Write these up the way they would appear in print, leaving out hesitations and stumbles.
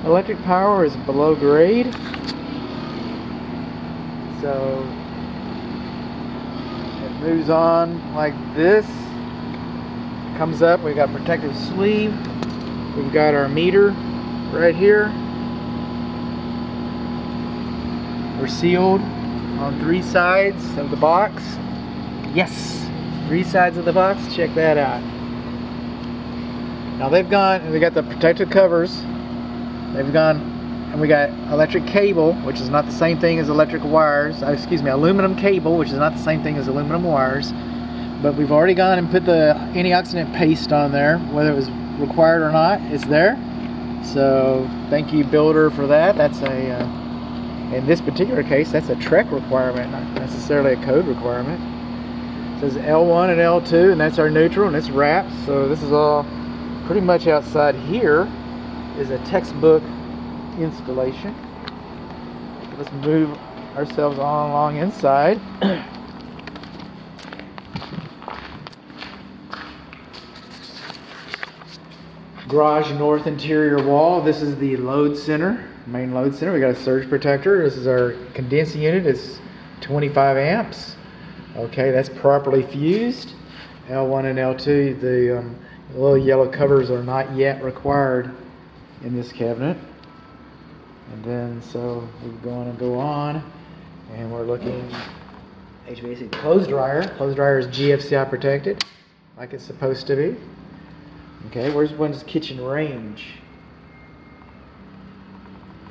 electric power is below grade. So it moves on like this. Comes up, we've got protective sleeve. We've got our meter right here. We're sealed on 3 sides of the box. Yes, 3 sides of the box. Check that out. Now they've gone, and we got the protective covers. They've gone, and we got electric cable, which is not the same thing as electric wires. Excuse me, aluminum cable, which is not the same thing as aluminum wires. But we've already gone and put the antioxidant paste on there, whether it was required or not. It's there. So thank you, builder, for that. That's a, in this particular case, that's a Trek requirement, not necessarily a code requirement. It says L1 and L2, and that's our neutral, and it's wrapped. So this is all pretty much outside. Here is a textbook installation. Let's move ourselves on along inside. Garage north interior wall. This is the load center, main load center. We got a surge protector. This is our condensing unit. It's 25 amps. Okay, that's properly fused. L1 and L2, the little yellow covers are not yet required in this cabinet. And then so we're going to go on, and we're looking HVAC clothes dryer. Clothes dryer is GFCI protected, like it's supposed to be. Okay, where's one's kitchen range?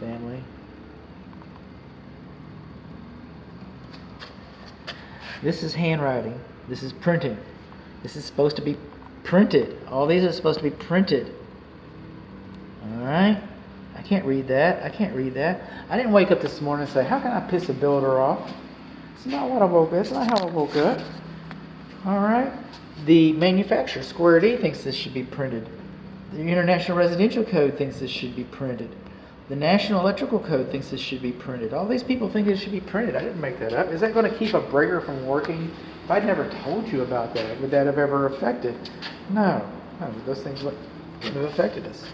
Family. This is handwriting. This is printing. This is supposed to be printed. All these are supposed to be printed. Alright? I can't read that. I can't read that. I didn't wake up this morning and say, how can I piss a builder off? It's not what I woke up. That's not how I woke up. Alright? The manufacturer, Square D, thinks this should be printed. The International Residential Code thinks this should be printed. The National Electrical Code thinks this should be printed. All these people think it should be printed. I didn't make that up. Is that going to keep a breaker from working? If I'd never told you about that, would that have ever affected? No. No, those things wouldn't have affected us.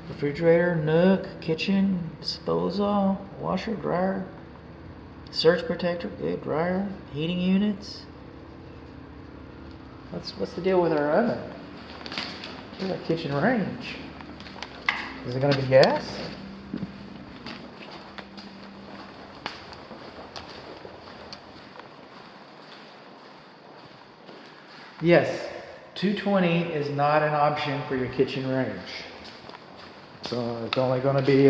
Refrigerator, nook, kitchen, disposal, washer, dryer, surge protector, good, dryer, heating units. What's the deal with our oven? Here's our kitchen range. Is it going to be gas? Yes, 220 is not an option for your kitchen range. So it's only going to be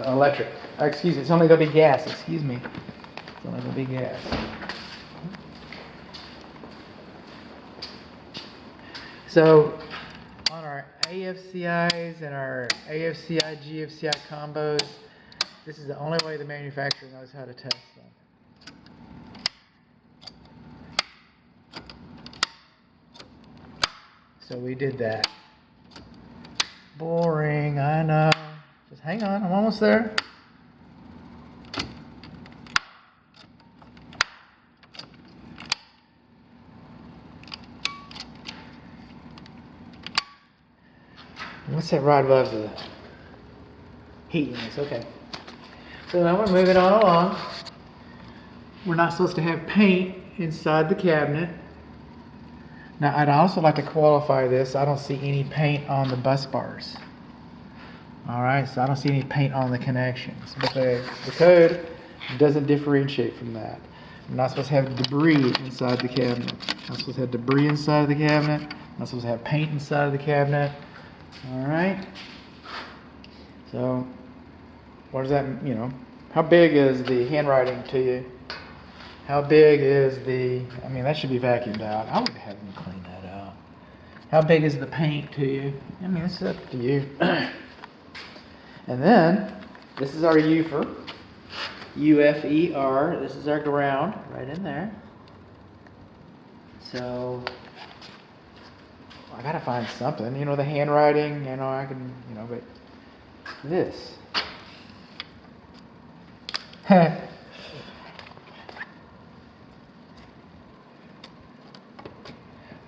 electric. Excuse me, it's only going to be gas. Excuse me. It's only going to be gas. So on our AFCIs and our AFCI, GFCI combos, this is the only way the manufacturer knows how to test them. So we did that. Boring, I know. Just hang on, I'm almost there. What's that right above the heat units? Okay. So now we're moving on along. We're not supposed to have paint inside the cabinet. Now I'd also like to qualify this. I don't see any paint on the bus bars. Alright, so I don't see any paint on the connections. But the code doesn't differentiate from that. I'm not supposed to have debris inside the cabinet. I'm not supposed to have debris inside the cabinet. I'm not supposed to have paint inside of the cabinet. Alright, so what does that, how big is the handwriting to you? How big is that should be vacuumed out. I would have them clean that out. How big is the paint to you? It's up to you. And then, this is our UFER, UFER. This is our ground, right in there. So I gotta find something, the handwriting, I can, but this.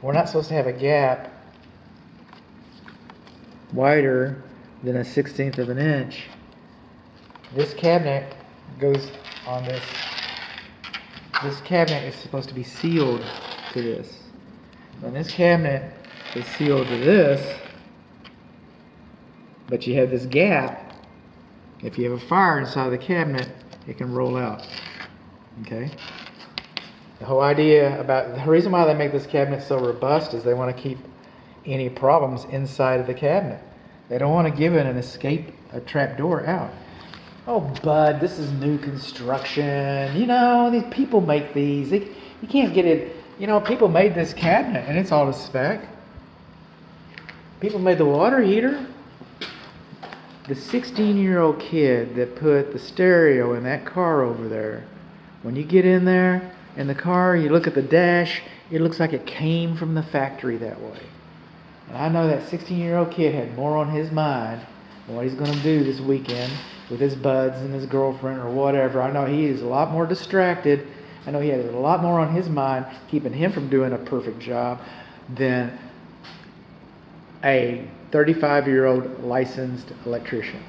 We're not supposed to have a gap wider than a 1/16 of an inch. This cabinet goes on this. This cabinet is supposed to be sealed to this. And this cabinet is sealed to this, but you have this gap. If you have a fire inside the cabinet, it can roll out. Okay? The whole idea about the reason why they make this cabinet so robust is they want to keep any problems inside of the cabinet. They don't want to give it an escape, a trap door out. Oh, bud, this is new construction. You know, these people make these. You can't get it. You know, people made this cabinet, and it's all to spec. People made the water heater. The 16-year-old kid that put the stereo in that car over there, when you get in there, in the car, you look at the dash, it looks like it came from the factory that way. And I know that 16-year-old kid had more on his mind than what he's going to do this weekend with his buds and his girlfriend or whatever. I know he is a lot more distracted. I know he had a lot more on his mind keeping him from doing a perfect job than a 35-year-old licensed electrician.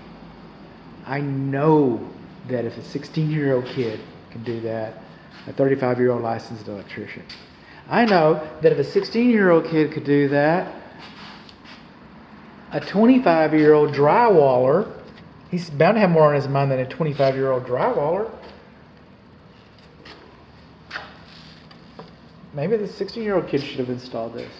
I know that if a 16-year-old kid can do that, a 35-year-old licensed electrician. I know that if a 16-year-old kid could do that, a 25-year-old drywaller, he's bound to have more on his mind than a 25-year-old drywaller. Maybe the 16-year-old kid should have installed this.